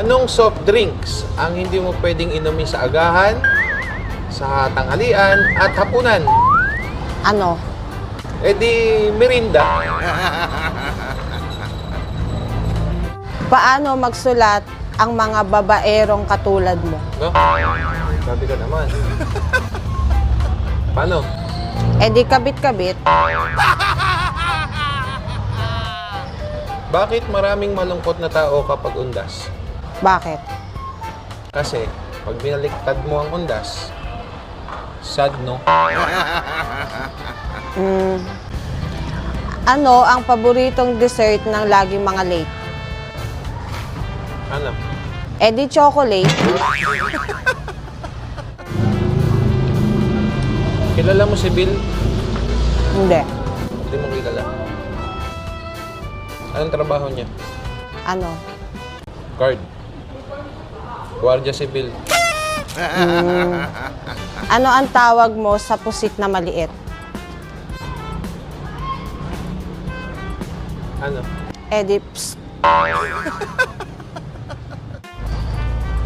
Anong soft drinks ang hindi mo pwedeng inumin sa agahan, sa tanghalian, at hapunan? Ano? Eh di, merinda. Paano magsulat ang mga babaerong katulad mo? No? Sabi ka naman. Paano? Eh di kabit-kabit. Bakit maraming malungkot na tao kapag undas? Bakit? Kasi, pag binaliktad mo ang undas, sad, no? Ano ang paboritong dessert ng laging mga late? Ano? Eh di chocolate. Kilala mo si Bill? Hindi. Hindi mo kilala. Anong trabaho niya? Ano? Guard. Guardia si Bill. Ano ang tawag mo sa pusit na maliit? Ano? Eh di psst.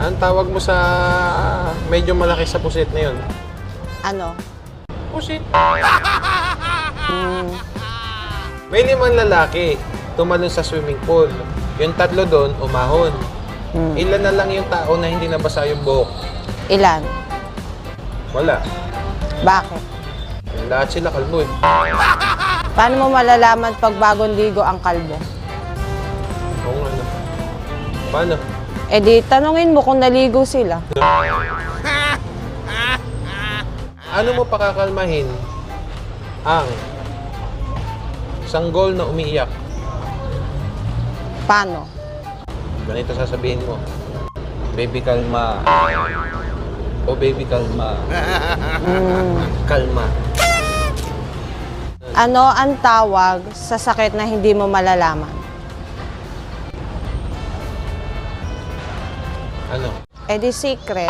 Anong tawag mo sa medyo malaki sa pusit na yun? Ano? Pusit. May 5 lalaki tumalon sa swimming pool. Yung 3 doon, umahon. Ilan na lang yung tao na hindi nabasa yung buhok? Ilan? Wala. Bakit? Lahat sila kalbo eh. Paano mo malalaman pag bagong ligo ang kalbo? Oo nga, ano. Paano? Eh di tanungin mo kung naligo sila. Ano mo pakakalmahin ang sanggol na umiiyak? Paano? Ganito sasabihin mo. Baby, kalma. O baby, kalma. Kalma. Ano ang tawag sa sakit na hindi mo malalaman? Ano? Eh di secret.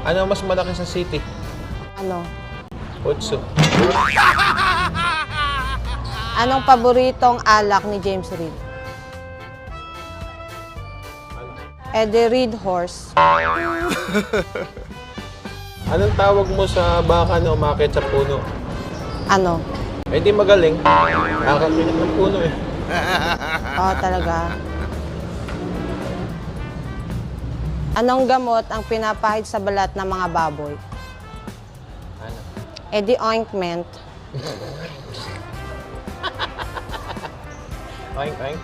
Ano mas malaki sa city? Ano? Otso. Anong paboritong alak ni James Reid? Ano? Eh di Reid Horse. Anong tawag mo sa baka na umakit sa puno? Ano? Eh di magaling. Nakakakinig ng puno eh. Oo, talaga. Anong gamot ang pinapahid sa balat ng mga baboy? Ano? Eh di ointment. Oink, oink.